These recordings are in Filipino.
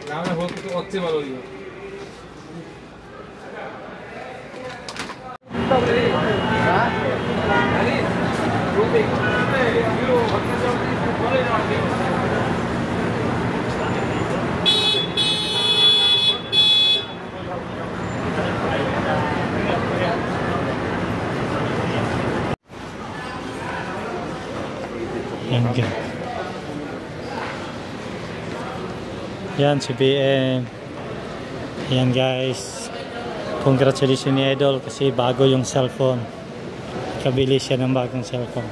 रावण बहुत कुछ अच्छे वालों ही Yan si BM. Yan guys. Congratulations ni Idol kasi bago yung cellphone. Kabili siya ng bagong cellphone.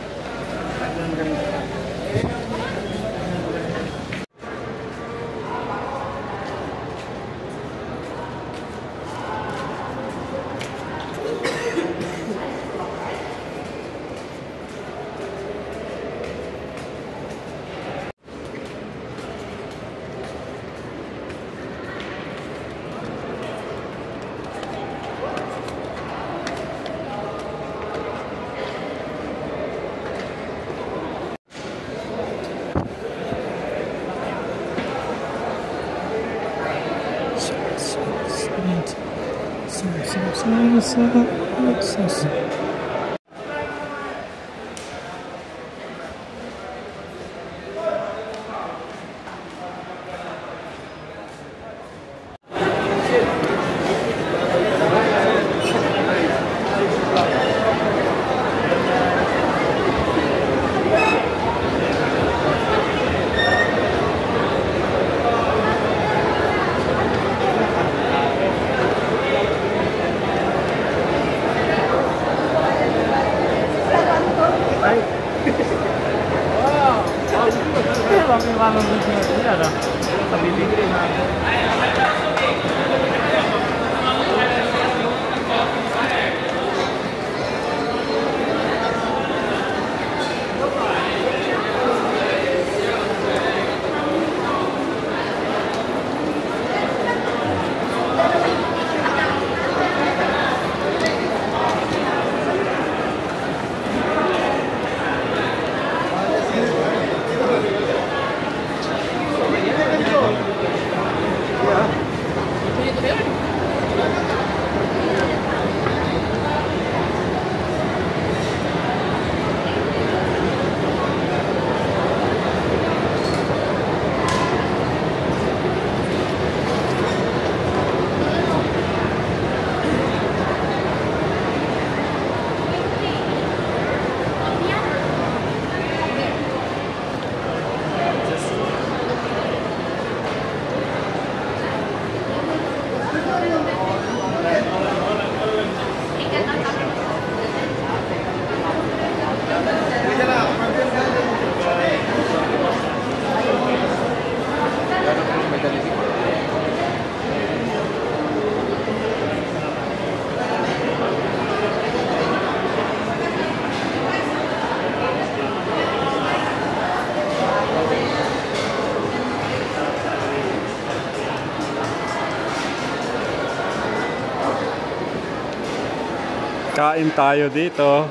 Kain tayo dito.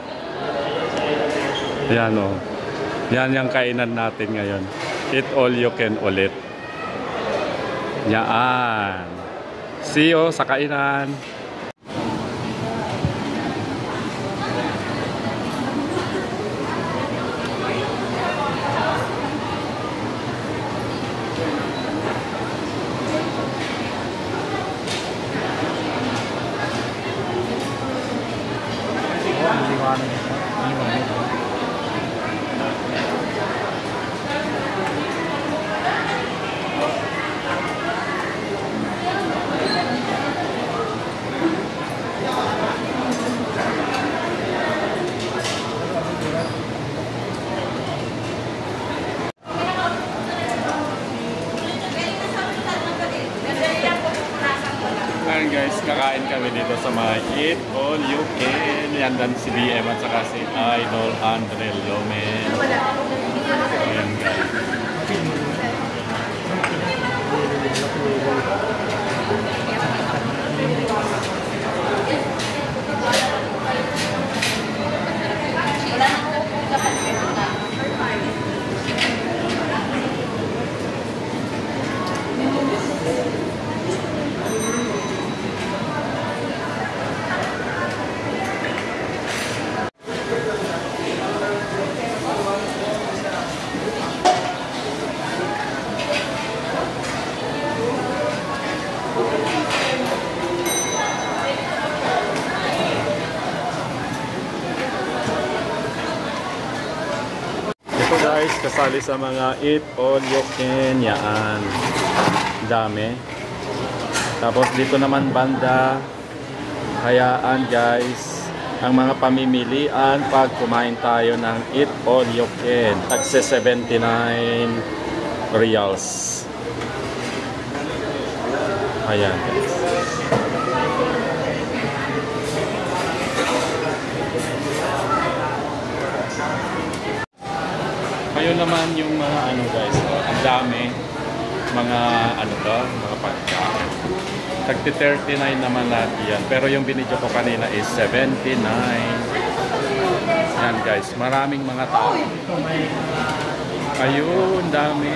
Yan o. Yan yung kainan natin ngayon. Eat all you can ulit. Yan. See you sa kainan. Guys, kakain kami dito sa mga Eat All You Can. Yan dan si BM at saka si Idol Andre Lomen. Ayan guys. kasali sa mga eat all you can. Yan. Dami. Tapos dito naman banda. Hayaan guys. Ang mga pamimilian pag kumain tayo ng eat all you can. Tagse 79 reals. Ayan guys. Kayo naman yung mga ano guys, ang dami mga ano to, mga pagkain. Tagti 39 naman lahat yan. Pero yung binidyo ko kanina is 79. Yan guys, maraming mga tao. Ayun, dami.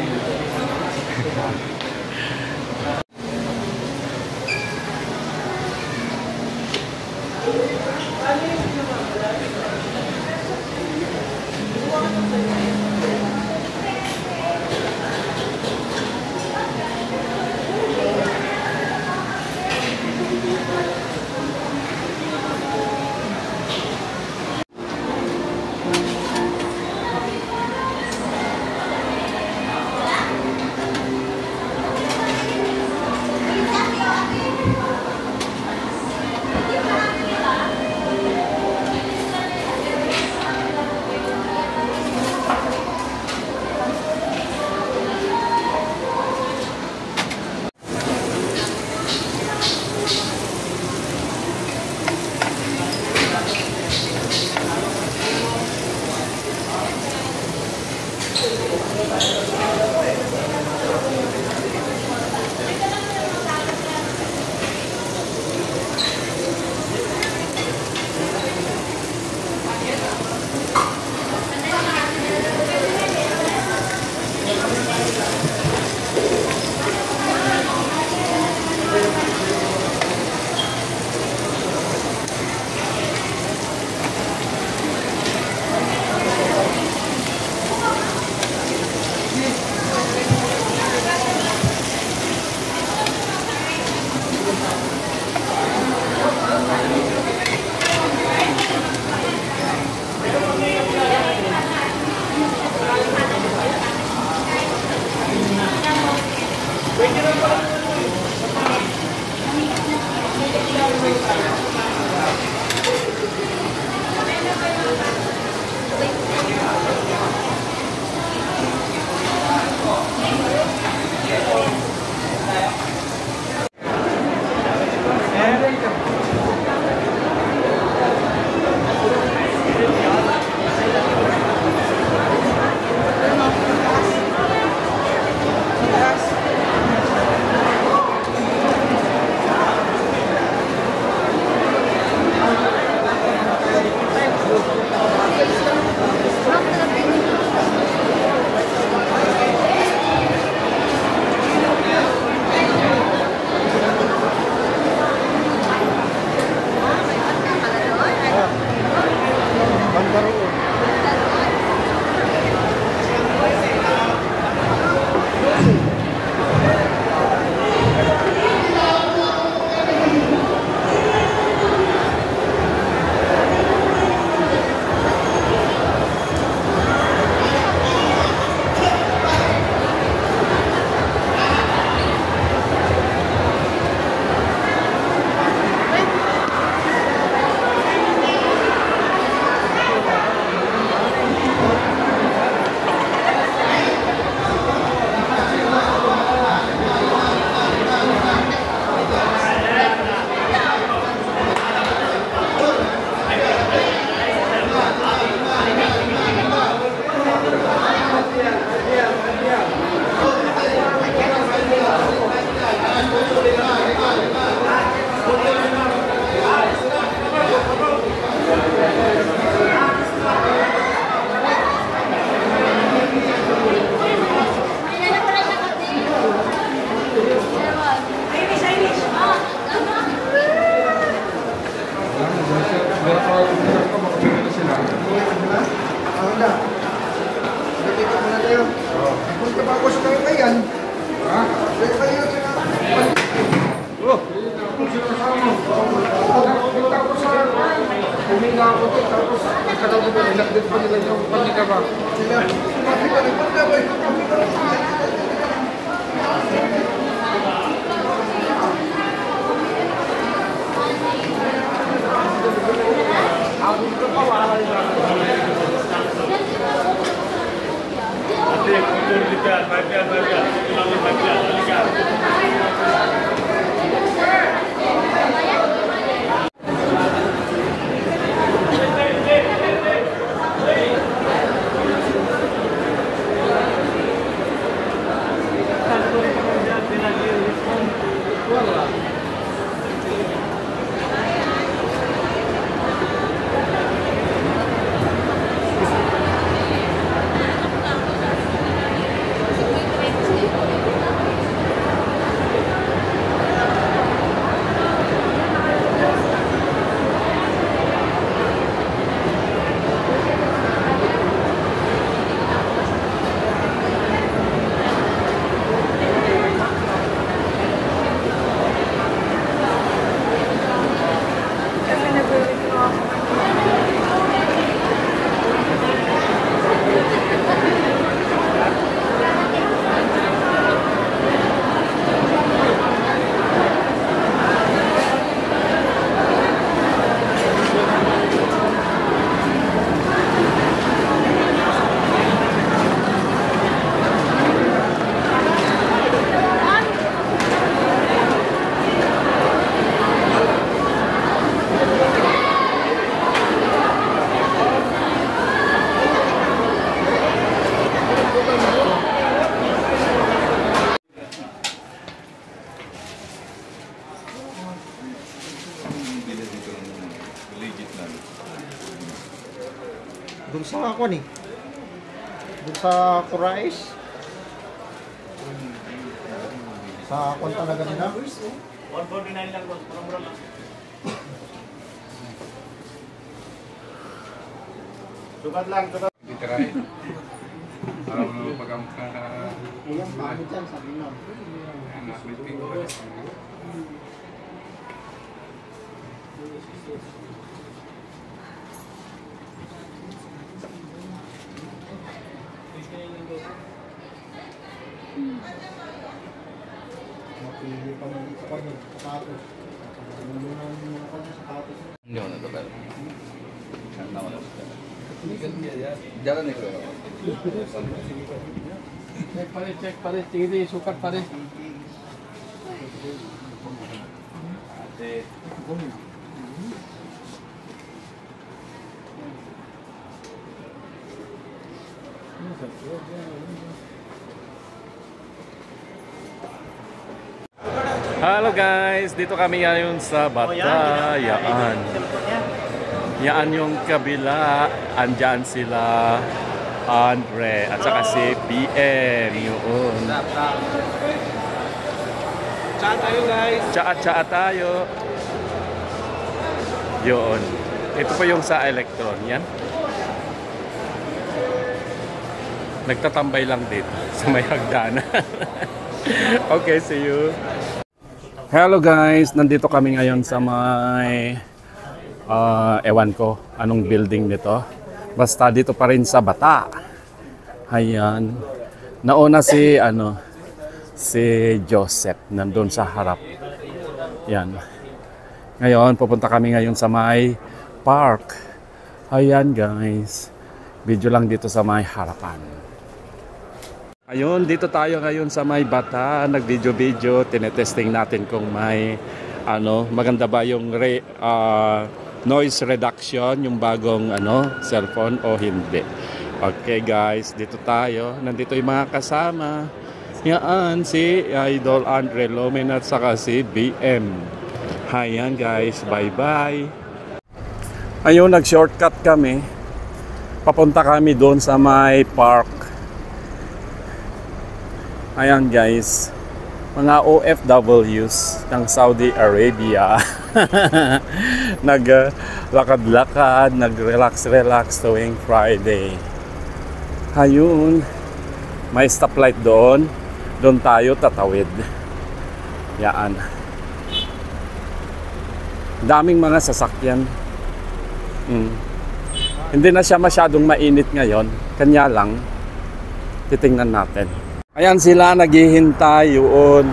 Huminga ako dito, tapos nagkataon ko, inakdit pa nila yung pagkika ba? Sila, Doon sa ako nih. Doon sa Kurais. Sa akon talaga nila. 149 lang, boss. Mura lang. Sukat lang, sukat. Diterai. Para mo pagam ka Ayan, pamit yan, sabi na. anak meeting ko. Mapili pa man sa kanya, sapatos. Hindi ako nagkakal. Nama na siya. Jalan nih bro. Cek pare, tinggi sukat pare. Hello guys, dito kami ngayon sa Batayaan. Yan yung kabila, andyan sila Andre at saka si BM yun. Chat tayo guys. Chat tayo. Yun. Ito po yung sa Electron. Yan. Nagtatambay lang dito sa may hagdanan. Okay, see you. Hello guys, nandito kami ngayon sa may ewan ko anong building nito. Basta dito pa rin sa Bata. Ayan. Nauna si si Joseph nandun sa harap. Yan. Ngayon pupunta kami ngayon sa may park. Ayan guys. Video lang dito sa may harapan. Ayun, dito tayo ngayon sa may Bata, nag-video-video, tinetesting natin kung may maganda ba yung noise reduction, yung bagong cellphone o hindi. Okay guys, dito tayo. Nandito yung mga kasama. Yan, si Idol Andre Lomen at saka si BM. Ayan guys, bye-bye. Ayun, nag-shortcut kami. Papunta kami doon sa may park. Ayan guys, mga OFWs ng Saudi Arabia. Naglakad-lakad, nag-relax-relax tuwing Friday. Ayun, may stoplight doon. Doon tayo tatawid. Yan. Daming mga sasakyan. Hindi na siya masyadong mainit ngayon. Kanya lang. titingnan natin. Ayan sila, naghihintay yun.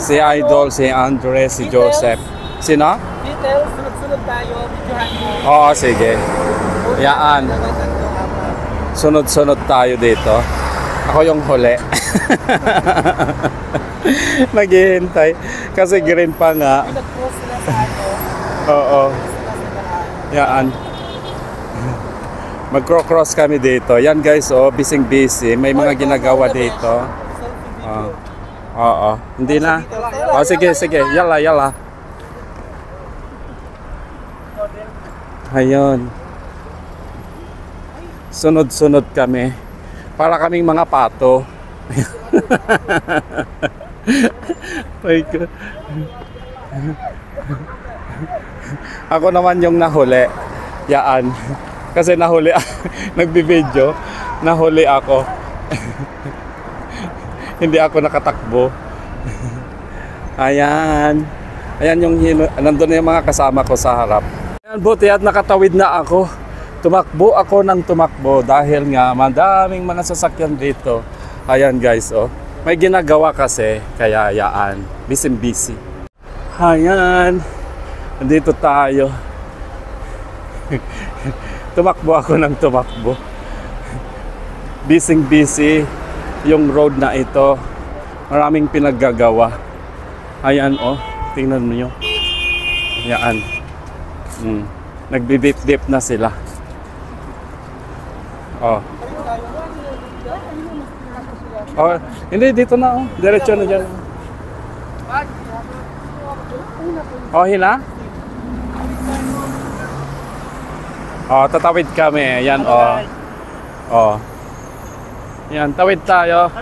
Si Idol, si Andre, si Joseph. Sino? Details, sunod-sunod tayo. Videohan mo. Oo, sige. Yaan. Sunod-sunod tayo dito. Ako yung huli. Naghihintay. Kasi green pa nga. Nag-cross sila sa ano. Oo. Yaan. Magcro-cross kami dito. Yan guys, oh, busy. May mga ginagawa dito. Oo. Hindi na. Oh, sige. Yala. Ayun. Sunod-sunod kami. Para kaming mga pato. My God. Ako naman yung nahuli. Yaan. Kasi nahuli, nagbibideo, nahuli ako. Hindi ako nakatakbo. Ayan. Ayan yung, nandun na yung mga kasama ko sa harap. Ayan, buti at nakatawid na ako. Tumakbo ako ng tumakbo dahil nga madaming mga sasakyan dito. Ayan guys, oh. May ginagawa kasi, kaya yaan. Busy. Ayan. Nandito tayo. Tumakbo ako ng tumakbo. Busy yung road na ito. Maraming pinaggagawa. Ayan oh, tingnan niyo. Yan. Nagbibip-dip na sila. Oh. Oh, hindi dito na oh. Diretso na diyan. Oh, hila? Oh, tatawid kami. Yan, oh. Oh. Yan, tawid tayo.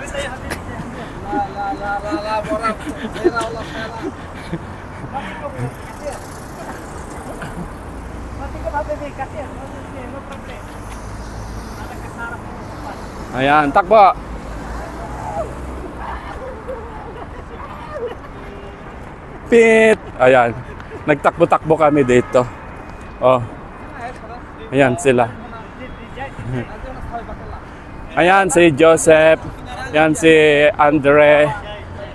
Ayan, takbo. Pit. Ayan. Nagtakbo-takbo kami dito. Oh. Ayan sila. Ayan si Joseph. Ayan si Andre.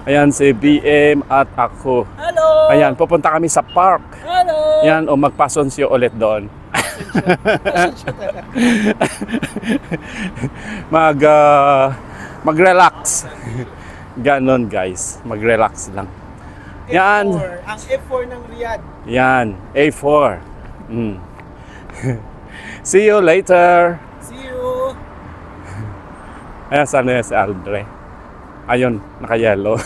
Ayan si BM at ako. Hello! Ayan, pupunta kami sa park. Hello! Ayan, o magpasonsyo ulit doon. Mag-relax. Ganon guys, mag-relax lang. Yan. Ang A4 ng Riyadh. Yan, A4. See you later. See you! Ayan, sana yan si Andre. Ayun, naka-yellow.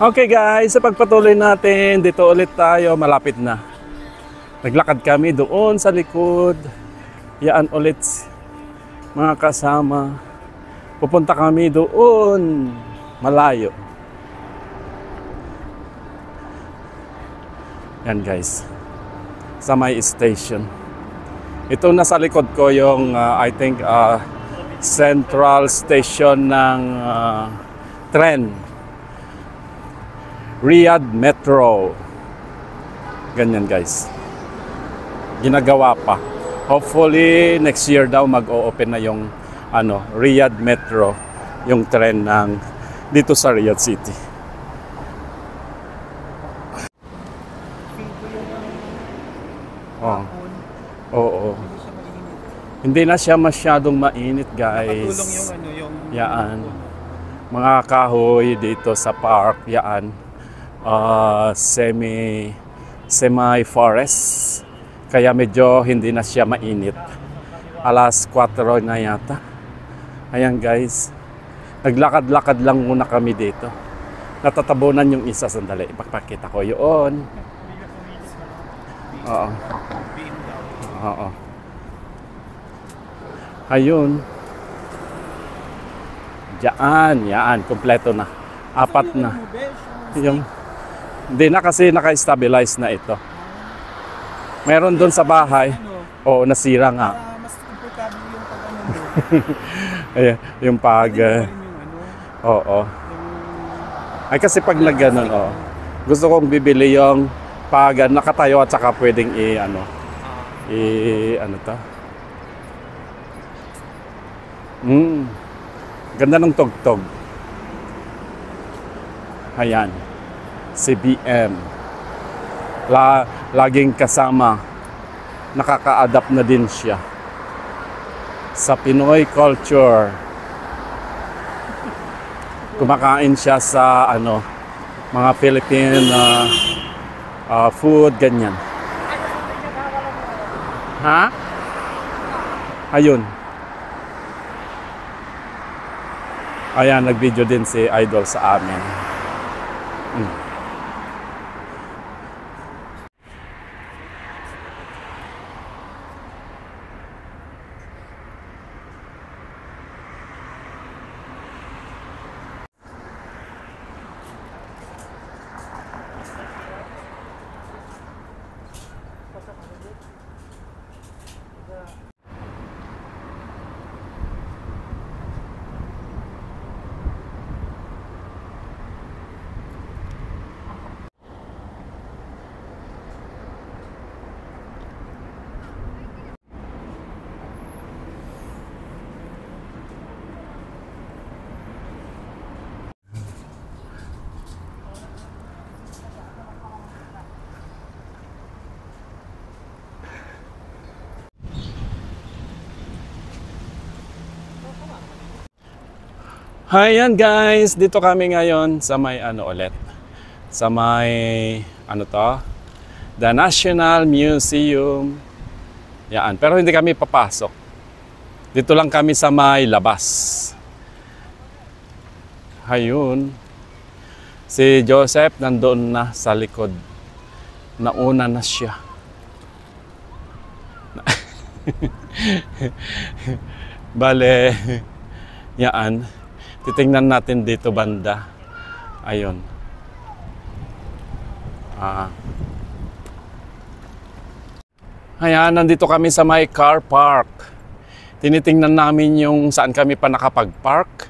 Okay guys, sa pagpatuloy natin, dito ulit tayo, malapit na. Naglakad kami doon sa likod. Yaan ulit mga kasama. Pupunta kami doon, malayo. Yan guys, sa may station. Ito nasa likod ko yung I think central station ng tren. Riyadh Metro. Ganyan guys. Ginagawa pa. Hopefully next year daw mag-o-open na yung Riyadh Metro, yung tren ng dito sa Riyadh City. Oh. Oo. Hindi na siya masyadong mainit, guys. Patulong yung Yaan. Mga kahoy dito sa park, yaan. Semi-forest. Kaya medyo hindi na siya mainit. Alas 4 na yata. Ayan, guys. Naglakad-lakad lang muna kami dito. Natatabunan yung isa, sandali. Ipagpakita ko yun. Oo. Oo. Ayun. Yaan, kompleto na. 4 na. Yung, hindi na kasi naka-stabilize na ito. Meron doon sa bahay. Oo, nasira nga. Mas komportable yung Ayan, yung pag... oo. Ay kasi pag nagganon, gusto kong bibili yung pag nakatayo at saka pwedeng ano to? Ganda ng tugtog. Ayan. Si BM. Laging kasama. Nakaka-adapt na din siya sa Pinoy culture. Kumakain siya sa mga Philippine food, ganyan. Ha? Ayun. Ayan, nag-video din si Idol sa amin. Hi yan guys, dito kami ngayon sa may ulit. Sa may The National Museum. Yan, pero hindi kami papasok. Dito lang kami sa may labas. Ayun. Si Joseph nandoon na sa likod. Nauna na siya. Bale, yan. Titingnan natin dito banda. Ayun. Ayan, nandito kami sa may car park. Tinitingnan namin yung saan kami pa nakapag-park.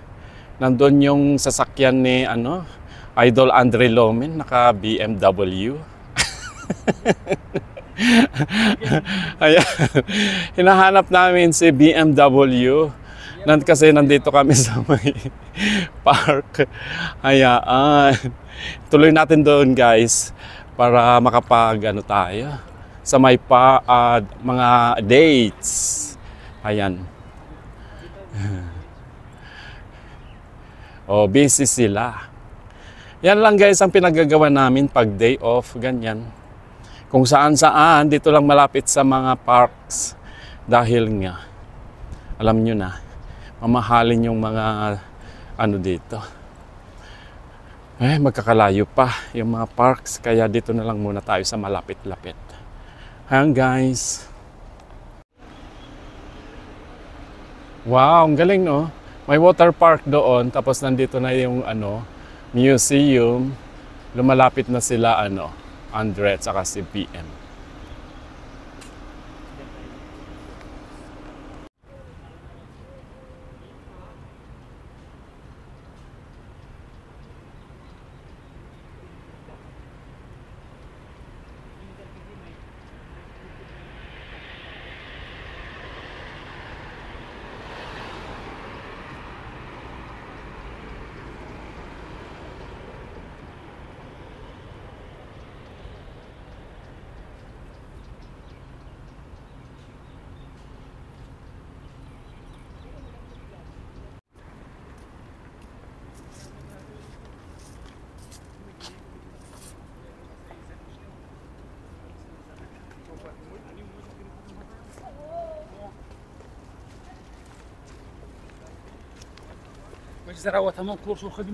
Nandun yung sasakyan ni Idol Andre Lomin, naka BMW. Ayan. Hinahanap namin si BMW. Kasi nandito kami sa may park. Ayan. Tuloy natin doon guys para makapag tayo sa may mga dates. Ayan. Busy sila. Yan lang guys ang pinagagawa namin pag day off, ganyan. Kung saan dito lang malapit sa mga parks. Dahil nga, alam nyo na, mamahalin yung mga dito. Magkakalayo pa yung mga parks, kaya dito na lang muna tayo sa malapit-lapit. Ayan guys. Wow, ang galing no? May water park doon, tapos nandito na yung museum. Lumalapit na sila Andre at saka si PM. زراوة تمام كورس وخدم